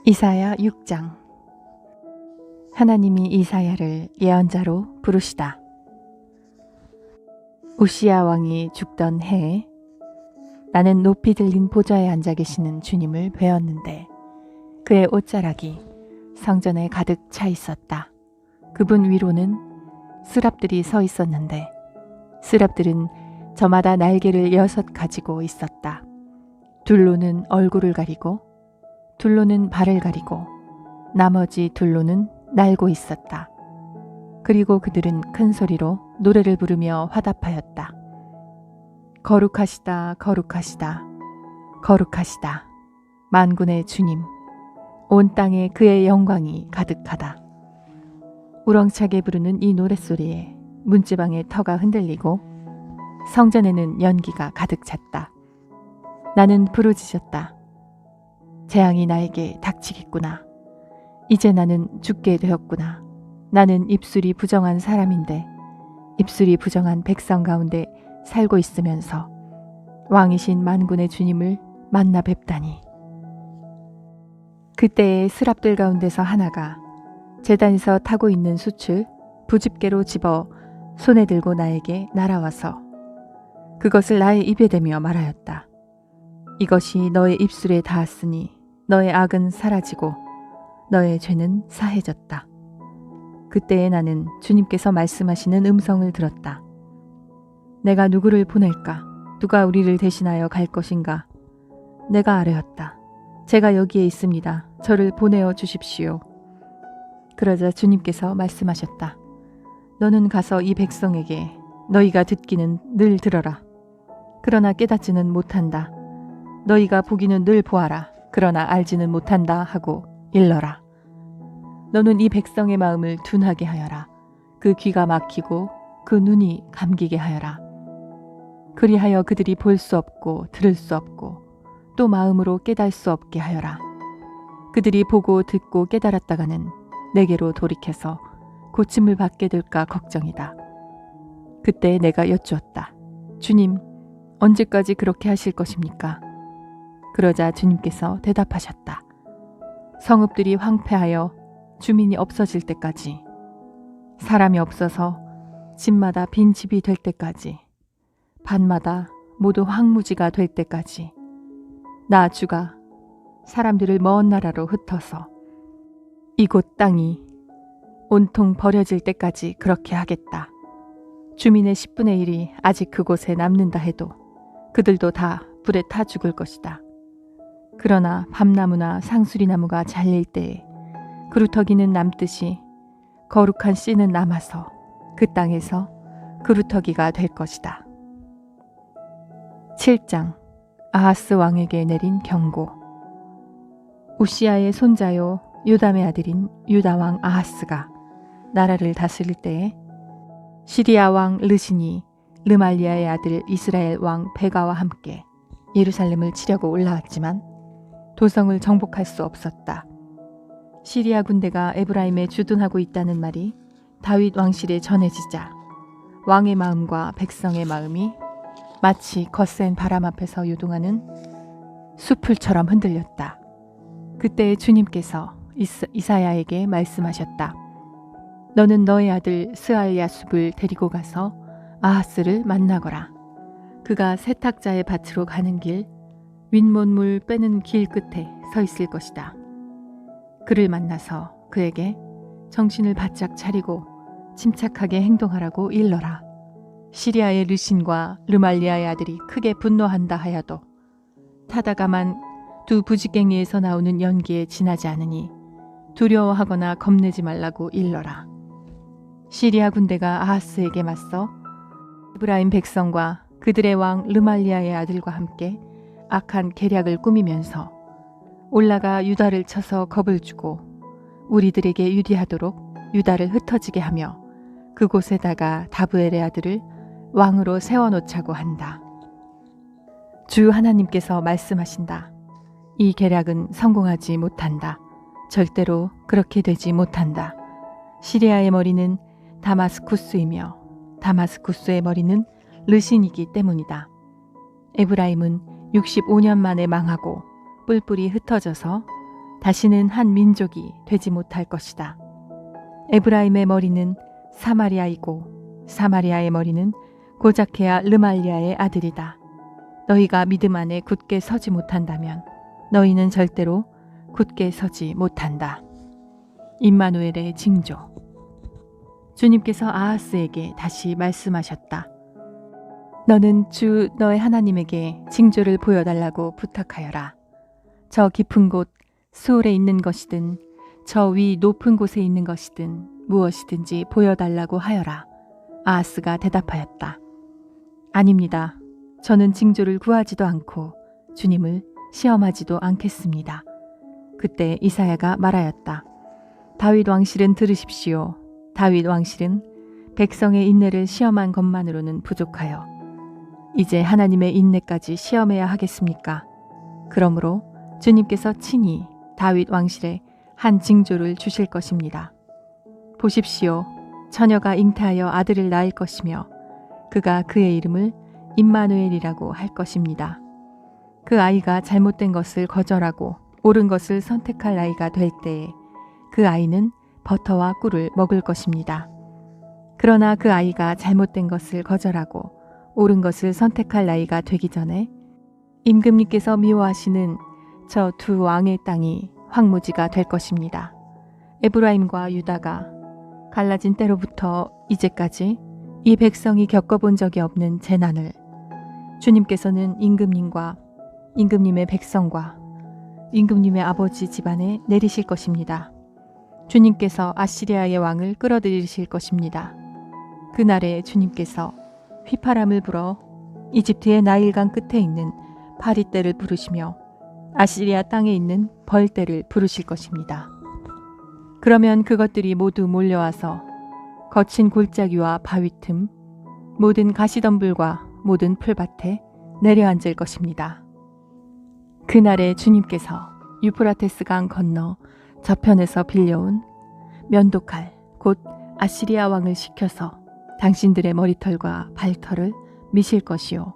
이사야 6장. 하나님이 이사야를 예언자로 부르시다. 우시야 왕이 죽던 해에 나는 높이 들린 보좌에 앉아 계시는 주님을 뵈었는데 그의 옷자락이 성전에 가득 차 있었다. 그분 위로는 스랍들이 서 있었는데 스랍들은 저마다 날개를 6 가지고 있었다. 둘로는 얼굴을 가리고 둘로는 발을 가리고 나머지 둘로는 날고 있었다. 그리고 그들은 큰 소리로 노래를 부르며 화답하였다. 거룩하시다, 거룩하시다, 거룩하시다. 만군의 주님, 온 땅에 그의 영광이 가득하다. 우렁차게 부르는 이 노랫소리에 문지방의 터가 흔들리고 성전에는 연기가 가득 찼다. 나는 부르짖었다. 재앙이 나에게 닥치겠구나. 이제 나는 죽게 되었구나. 나는 입술이 부정한 사람인데 입술이 부정한 백성 가운데 살고 있으면서 왕이신 만군의 주님을 만나 뵙다니. 그때의 스랍들 가운데서 하나가 제단에서 타고 있는 숯을 부집게로 집어 손에 들고 나에게 날아와서 그것을 나의 입에 대며 말하였다. 이것이 너의 입술에 닿았으니 너의 악은 사라지고 너의 죄는 사해졌다. 그때에 나는 주님께서 말씀하시는 음성을 들었다. 내가 누구를 보낼까? 누가 우리를 대신하여 갈 것인가? 내가 아뢰었다. 제가 여기에 있습니다. 저를 보내어 주십시오. 그러자 주님께서 말씀하셨다. 너는 가서 이 백성에게 너희가 듣기는 늘 들어라. 그러나 깨닫지는 못한다. 너희가 보기는 늘 보아라. 그러나 알지는 못한다 하고 일러라. 너는 이 백성의 마음을 둔하게 하여라. 그 귀가 막히고 그 눈이 감기게 하여라. 그리하여 그들이 볼 수 없고 들을 수 없고 또 마음으로 깨달을 수 없게 하여라. 그들이 보고 듣고 깨달았다가는 내게로 돌이켜서 고침을 받게 될까 걱정이다. 그때 내가 여쭈었다. 주님, 언제까지 그렇게 하실 것입니까? 그러자 주님께서 대답하셨다. 성읍들이 황폐하여 주민이 없어질 때까지, 사람이 없어서 집마다 빈 집이 될 때까지, 밭마다 모두 황무지가 될 때까지 나 주가 사람들을 먼 나라로 흩어서 이곳 땅이 온통 버려질 때까지 그렇게 하겠다. 주민의 10분의 1이 아직 그곳에 남는다 해도 그들도 다 불에 타 죽을 것이다. 그러나 밤나무나 상수리나무가 잘릴 때에 그루터기는 남듯이 거룩한 씨는 남아서 그 땅에서 그루터기가 될 것이다. 7장. 아하스 왕에게 내린 경고. 우시야의 손자요 요담의 아들인 유다 왕 아하스가 나라를 다스릴 때에 시리아 왕 르신이 르말리아의 아들 이스라엘 왕 베가와 함께 예루살렘을 치려고 올라왔지만 도성을 정복할 수 없었다. 시리아 군대가 에브라임에 주둔하고 있다는 말이 다윗 왕실에 전해지자 왕의 마음과 백성의 마음이 마치 거센 바람 앞에서 요동하는 수풀처럼 흔들렸다. 그때 주님께서 이사야에게 말씀하셨다. 너는 너의 아들 스알야숲을 데리고 가서 아하스를 만나거라. 그가 세탁자의 밭으로 가는 길, 윗몬물 빼는 길 끝에 서 있을 것이다. 그를 만나서 그에게 정신을 바짝 차리고 침착하게 행동하라고 일러라. 시리아의 르신과 르말리아의 아들이 크게 분노한다 하여도 타다가만 두 부지깽이에서 나오는 연기에 지나지 않으니 두려워하거나 겁내지 말라고 일러라. 시리아 군대가 아하스에게 맞서 에브라임 백성과 그들의 왕 르말리아의 아들과 함께 악한 계략을 꾸미면서 올라가 유다를 쳐서 겁을 주고 우리들에게 유리하도록 유다를 흩어지게 하며 그곳에다가 다브엘의 아들을 왕으로 세워놓자고 한다. 주 하나님께서 말씀하신다. 이 계략은 성공하지 못한다. 절대로 그렇게 되지 못한다. 시리아의 머리는 다마스쿠스이며 다마스쿠스의 머리는 르신이기 때문이다. 에브라임은 65년 만에 망하고 뿔뿔이 흩어져서 다시는 한 민족이 되지 못할 것이다. 에브라임의 머리는 사마리아이고 사마리아의 머리는 고자케아 르말리아의 아들이다. 너희가 믿음 안에 굳게 서지 못한다면 너희는 절대로 굳게 서지 못한다. 임마누엘의 징조. 주님께서 아하스에게 다시 말씀하셨다. 너는 주 너의 하나님에게 징조를 보여달라고 부탁하여라. 저 깊은 곳 수올에 있는 것이든 저 위 높은 곳에 있는 것이든 무엇이든지 보여달라고 하여라. 아하스가 대답하였다. 아닙니다. 저는 징조를 구하지도 않고 주님을 시험하지도 않겠습니다. 그때 이사야가 말하였다. 다윗 왕실은 들으십시오. 다윗 왕실은 백성의 인내를 시험한 것만으로는 부족하여 이제 하나님의 인내까지 시험해야 하겠습니까? 그러므로 주님께서 친히 다윗 왕실에 한 징조를 주실 것입니다. 보십시오. 처녀가 잉태하여 아들을 낳을 것이며 그가 그의 이름을 임마누엘이라고 할 것입니다. 그 아이가 잘못된 것을 거절하고 옳은 것을 선택할 나이가 될 때에 그 아이는 버터와 꿀을 먹을 것입니다. 그러나 그 아이가 잘못된 것을 거절하고 옳은 것을 선택할 나이가 되기 전에 임금님께서 미워하시는 저 두 왕의 땅이 황무지가 될 것입니다. 에브라임과 유다가 갈라진 때로부터 이제까지 이 백성이 겪어본 적이 없는 재난을 주님께서는 임금님과 임금님의 백성과 임금님의 아버지 집안에 내리실 것입니다. 주님께서 아시리아의 왕을 끌어들이실 것입니다. 그날에 주님께서 휘파람을 불어 이집트의 나일강 끝에 있는 파리떼를 부르시며 아시리아 땅에 있는 벌떼를 부르실 것입니다. 그러면 그것들이 모두 몰려와서 거친 골짜기와 바위 틈, 모든 가시덤불과 모든 풀밭에 내려앉을 것입니다. 그날에 주님께서 유프라테스 강 건너 저편에서 빌려온 면도칼 곧 아시리아 왕을 시켜서 당신들의 머리털과 발털을 미실 것이요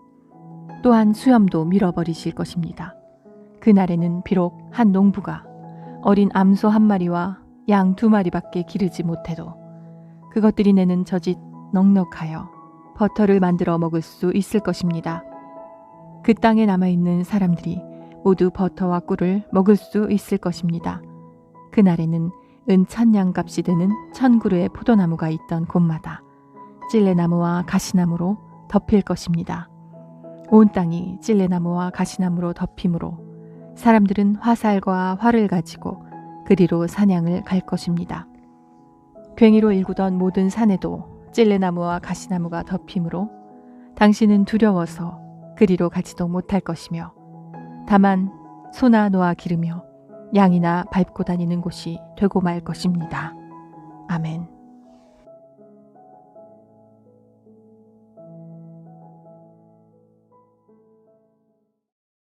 또한 수염도 밀어버리실 것입니다. 그날에는 비록 한 농부가 어린 암소 한 마리와 양 2마리밖에 기르지 못해도 그것들이 내는 젖이 넉넉하여 버터를 만들어 먹을 수 있을 것입니다. 그 땅에 남아있는 사람들이 모두 버터와 꿀을 먹을 수 있을 것입니다. 그날에는 은 1000냥 값이 되는 1000그루의 포도나무가 있던 곳마다 찔레나무와 가시나무로 덮일 것입니다. 온 땅이 찔레나무와 가시나무로 덮이므로 사람들은 화살과 활을 가지고 그리로 사냥을 갈 것입니다. 괭이로 일구던 모든 산에도 찔레나무와 가시나무가 덮이므로 당신은 두려워서 그리로 가지도 못할 것이며 다만 소나 노아 기르며 양이나 밟고 다니는 곳이 되고 말 것입니다. 아멘.